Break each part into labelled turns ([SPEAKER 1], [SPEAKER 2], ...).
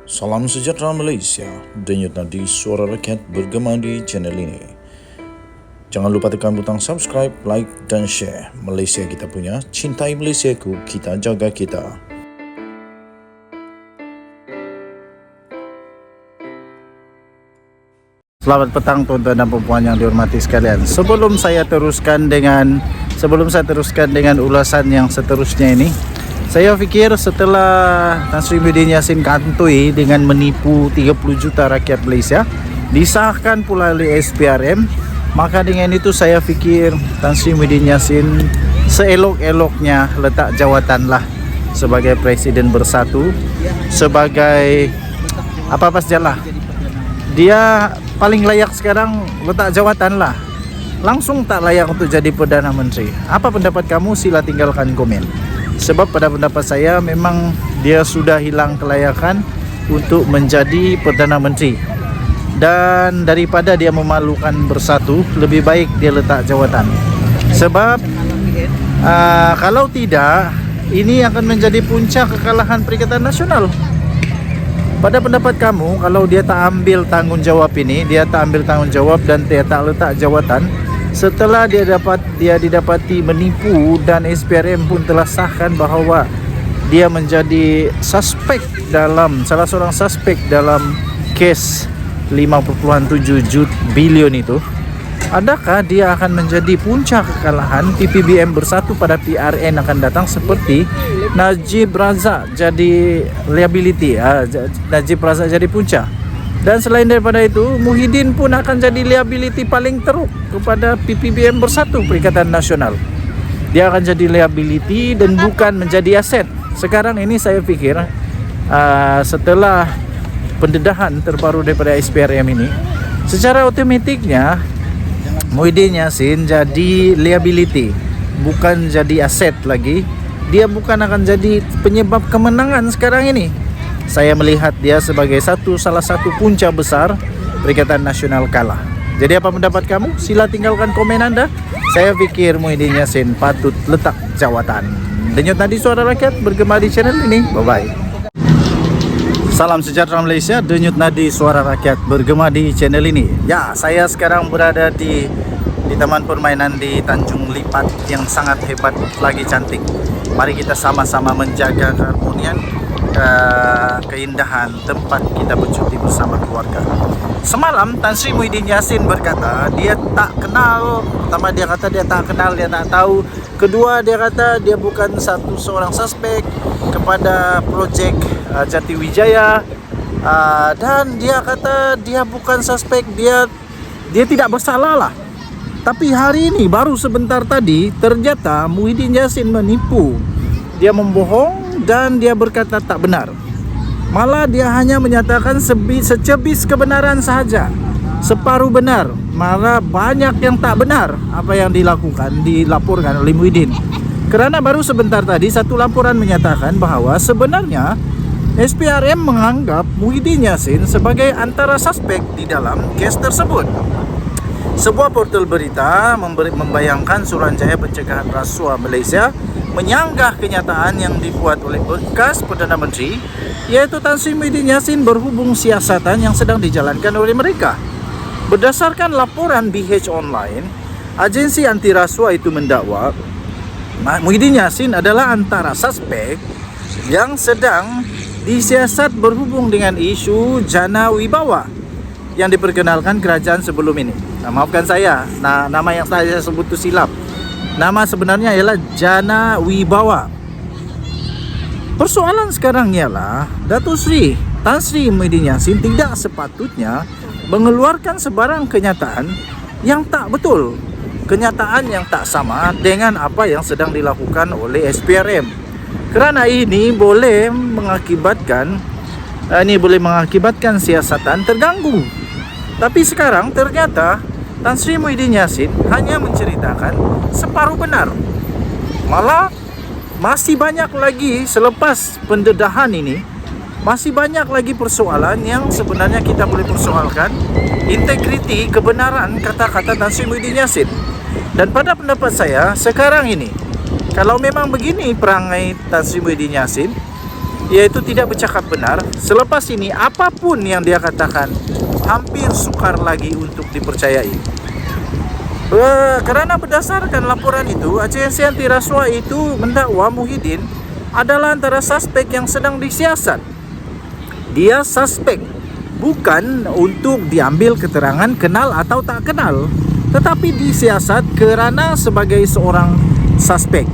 [SPEAKER 1] Salam sejahtera Malaysia, denyut nadi suara rakyat bergema di channel ini. Jangan lupa tekan butang subscribe, like dan share. Malaysia kita punya, cintai Malaysiaku, kita jaga kita.
[SPEAKER 2] Selamat petang tuan-tuan dan puan yang dihormati sekalian. Sebelum saya teruskan dengan ulasan yang seterusnya ini, saya fikir setelah Tan Sri Muhyiddin Yassin kantoi dengan menipu 30 juta rakyat Malaysia, disahkan pula oleh SPRM, maka dengan itu saya fikir Tan Sri Muhyiddin Yassin seelok-eloknya letak jawatanlah sebagai Presiden Bersatu, sebagai apa-apa sajalah. Dia paling layak sekarang letak jawatan lah. Langsung tak layak untuk jadi Perdana Menteri. Apa pendapat kamu? Sila tinggalkan komen. Sebab pada pendapat saya memang dia sudah hilang kelayakan untuk menjadi Perdana Menteri. Dan daripada dia memalukan Bersatu, lebih baik dia letak jawatan. Sebab kalau tidak, ini akan menjadi puncak kekalahan Perikatan Nasional. Pada pendapat kamu, kalau dia tak ambil tanggungjawab ini, dia tak ambil tanggungjawab dan dia tak letak jawatan, setelah dia didapati menipu dan SPRM pun telah sahkan bahawa dia menjadi salah seorang suspek dalam kes 5.7 bilion itu, adakah dia akan menjadi puncak kekalahan PPBM Bersatu pada PRN akan datang seperti Najib Razak jadi liability, Najib Razak jadi puncak. Dan selain daripada itu, Muhyiddin pun akan jadi liability paling teruk kepada PPBM Bersatu Perikatan Nasional. Dia akan jadi liability dan bukan menjadi aset. Sekarang ini saya fikir setelah pendedahan terbaru daripada SPRM ini, secara otomatiknya Muhyiddin Yassin jadi liability, bukan jadi aset lagi. Dia bukan akan jadi penyebab kemenangan sekarang ini. Saya melihat dia sebagai salah satu punca besar Perikatan Nasional kalah. Jadi apa pendapat kamu? Sila tinggalkan komen anda. Saya fikir Muhyiddin Yassin patut letak jawatan. Denyut nadi suara rakyat bergema di channel ini. Bye-bye. Salam sejahtera Malaysia, denyut nadi suara rakyat bergema di channel ini. Ya, saya sekarang berada di taman permainan di Tanjung Lipat yang sangat hebat lagi cantik. Mari kita sama-sama menjaga keharmonian, keindahan tempat kita bercuti bersama keluarga. Semalam Tan Sri Muhyiddin Yassin berkata dia tak kenal. Pertama dia kata dia tak kenal, dia tak tahu. Kedua dia kata dia bukan seorang suspek kepada projek Jatiwijaya. Dan dia kata dia bukan suspek, dia tidak bersalah lah. Tapi hari ini baru sebentar tadi ternyata Muhyiddin Yassin menipu. Dia membohong dan dia berkata tak benar. Malah dia hanya menyatakan secebis kebenaran sahaja, separuh benar. Malah banyak yang tak benar apa yang dilaporkan oleh Muhyiddin. Kerana baru sebentar tadi satu laporan menyatakan bahawa sebenarnya SPRM menganggap Muhyiddin Yassin sebagai antara suspek di dalam kes tersebut. Sebuah portal berita membayangkan Suruhanjaya Pencegahan Rasuah Malaysia menyanggah kenyataan yang dibuat oleh bekas Perdana Menteri, iaitu Tan Sri Muhyiddin Yassin berhubung siasatan yang sedang dijalankan oleh mereka. Berdasarkan laporan BH Online, agensi anti rasuah itu mendakwa Muhyiddin Yassin adalah antara suspek yang sedang disiasat berhubung dengan isu Jana Wibawa yang diperkenalkan kerajaan sebelum ini. Maafkan saya, nama yang saya sebut itu silap. Nama sebenarnya ialah Jana Wibawa. Persoalan sekarang ialah Datuk Sri Tan Sri Muhyiddin Yassin tidak sepatutnya mengeluarkan sebarang kenyataan yang tak betul, kenyataan yang tak sama dengan apa yang sedang dilakukan oleh SPRM. Kerana ini boleh mengakibatkan siasatan terganggu. Tapi sekarang ternyata Tan Sri Muhyiddin Yassin hanya menceritakan separuh benar. Malah masih banyak lagi selepas pendedahan ini, masih banyak lagi persoalan yang sebenarnya kita boleh persoalkan integriti kebenaran kata-kata Tan Sri Muhyiddin Yassin. Dan pada pendapat saya sekarang ini, kalau memang begini perangai Tan Sri Muhyiddin Yassin, yaitu tidak bercakap benar. Selepas ini apapun yang dia katakan hampir sukar lagi untuk dipercayai. Kerana berdasarkan laporan itu, Agensi Anti Rasuah itu mendakwa Muhyiddin adalah antara suspek yang sedang disiasat. Dia suspek bukan untuk diambil keterangan kenal atau tak kenal, tetapi disiasat kerana sebagai seorang suspek.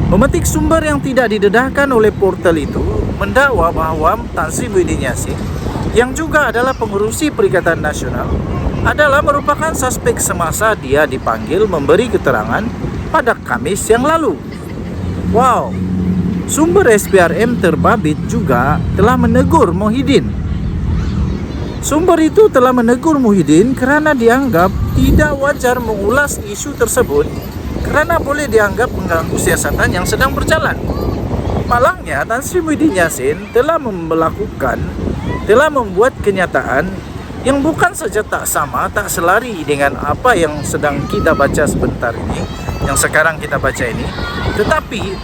[SPEAKER 2] Memetik sumber yang tidak didedahkan oleh portal itu mendakwa bahawa Tan Sri Muhyiddin Yassin, yang juga adalah pengerusi Perikatan Nasional, adalah merupakan suspek semasa dia dipanggil memberi keterangan pada Khamis yang lalu. Wow, sumber SPRM terbabit juga telah menegur Muhyiddin. Sumber itu telah menegur Muhyiddin kerana dianggap tidak wajar mengulas isu tersebut kerana boleh dianggap mengganggu siasatan yang sedang berjalan. Malangnya, Tan Sri Muhyiddin Yassin telah membuat kenyataan yang bukan saja tak sama, tak selari dengan apa yang sedang kita baca sebentar ini, yang sekarang kita baca ini, tetapi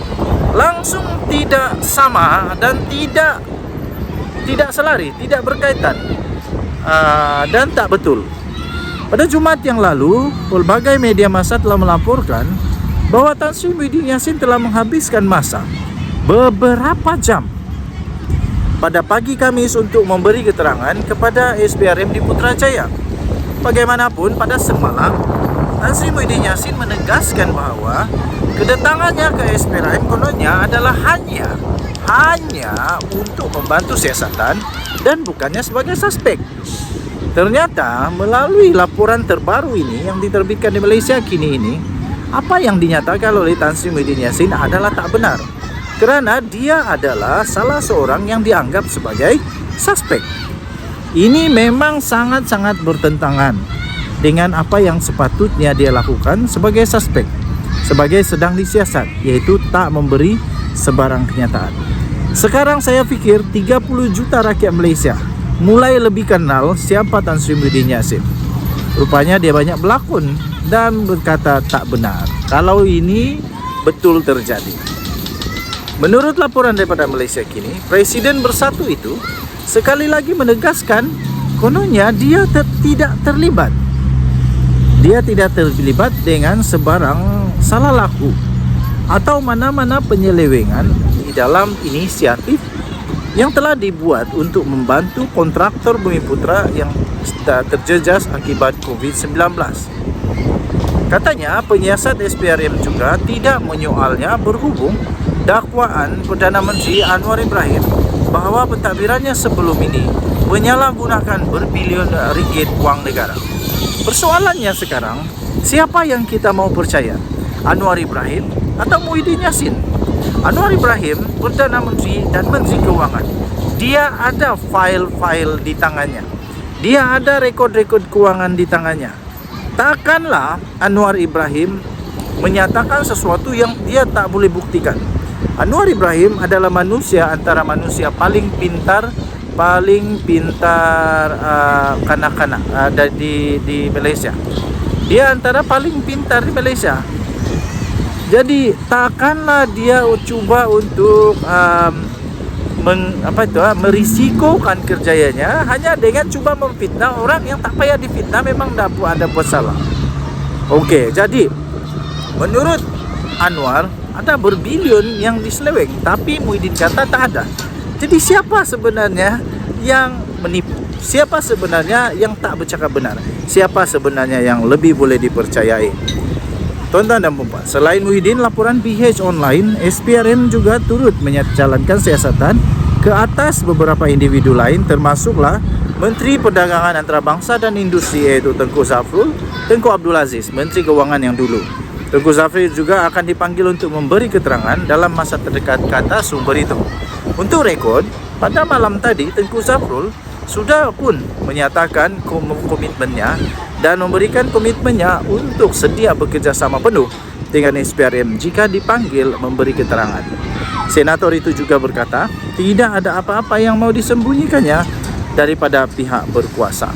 [SPEAKER 2] langsung tidak sama dan tidak selari, tidak berkaitan, dan tak betul. Pada Jumaat yang lalu, pelbagai media massa telah melaporkan bahawa Tan Sri Muhyiddin Yassin telah menghabiskan masa beberapa jam pada pagi Khamis untuk memberi keterangan kepada SPRM di Putrajaya. Bagaimanapun, pada semalam Tan Sri Muhyiddin Yassin menegaskan bahawa kedatangannya ke SPRM kononnya adalah hanya untuk membantu siasatan dan bukannya sebagai suspek. Ternyata melalui laporan terbaru ini yang diterbitkan di Malaysia kini ini, apa yang dinyatakan oleh Tan Sri Muhyiddin Yassin adalah tak benar, kerana dia adalah salah seorang yang dianggap sebagai suspek. Ini memang sangat-sangat bertentangan dengan apa yang sepatutnya dia lakukan sebagai suspek, sebagai sedang disiasat, yaitu tak memberi sebarang kenyataan. Sekarang saya fikir 30 juta rakyat Malaysia mulai lebih kenal siapa Tan Sri Muhyiddin Yassin. Rupanya dia banyak berlakon dan berkata tak benar kalau ini betul terjadi. Menurut laporan daripada Malaysia kini, Presiden Bersatu itu sekali lagi menegaskan kononnya dia tidak terlibat. Dia tidak terlibat dengan sebarang salah laku atau mana-mana penyelewengan di dalam inisiatif yang telah dibuat untuk membantu kontraktor Bumiputra yang terjejas akibat COVID-19. Katanya penyiasat SPRM juga tidak menyoalnya berhubung dakwaan Perdana Menteri Anwar Ibrahim bahawa pentadbirannya sebelum ini menyalahgunakan berbilion ringgit wang negara. Persoalannya sekarang, siapa yang kita mau percaya? Anwar Ibrahim atau Muhyiddin Yassin? Anwar Ibrahim, Perdana Menteri dan Menteri Keuangan. Dia ada file-file di tangannya. Dia ada rekod-rekod keuangan di tangannya. Takkanlah Anwar Ibrahim menyatakan sesuatu yang dia tak boleh buktikan. Anwar Ibrahim adalah manusia antara manusia paling pintar kanak-kanak di Malaysia. Dia antara paling pintar di Malaysia. Jadi takkanlah dia cuba untuk merisikokan kerjayanya hanya dengan cuba memfitnah orang yang tak payah difitnah, memang tak ada buat salah. Okey, jadi menurut Anwar ada berbilion yang diseleweng, tapi Muhyiddin kata tak ada. Jadi siapa sebenarnya yang menipu? Siapa sebenarnya yang tak bercakap benar? Siapa sebenarnya yang lebih boleh dipercayai? Tuan-tuan dan puan, selain Muhyiddin, laporan PH Online, SPRM juga turut menjalankan siasatan ke atas beberapa individu lain, termasuklah Menteri Perdagangan Antarabangsa dan Industri iaitu Tengku Zafrul, Tengku Abdul Aziz, Menteri Keuangan yang dulu. Tengku Zafrul juga akan dipanggil untuk memberi keterangan dalam masa terdekat, kata sumber itu. Untuk rekod, pada malam tadi Tengku Zafrul sudah pun menyatakan komitmennya dan memberikan komitmennya untuk sedia bekerjasama penuh dengan SPRM jika dipanggil memberi keterangan. Senator itu juga berkata, tidak ada apa-apa yang mau disembunyikannya daripada pihak berkuasa.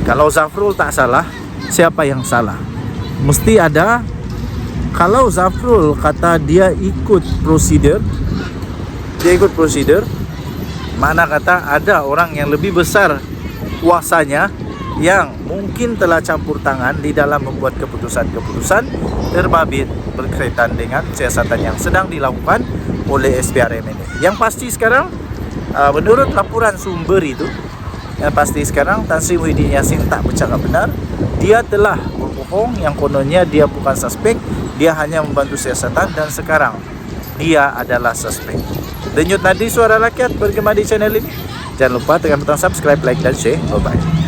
[SPEAKER 2] Kalau Zafrul tak salah, siapa yang salah? Mesti ada. Kalau Zafrul kata dia ikut prosedur, Mana kata ada orang yang lebih besar kuasanya yang mungkin telah campur tangan di dalam membuat keputusan-keputusan terbabit berkaitan dengan siasatan yang sedang dilakukan oleh SPRM ini. Yang pasti sekarang menurut laporan sumber itu, yang pasti sekarang Tan Sri Muhyiddin Yassin tak bercakap benar. Dia telah berbohong yang kononnya dia bukan suspek, dia hanya membantu siasatan dan sekarang dia adalah suspek. Denyut nadi suara rakyat bergema di channel ini. Jangan lupa tekan butang subscribe, like dan share. Bye bye.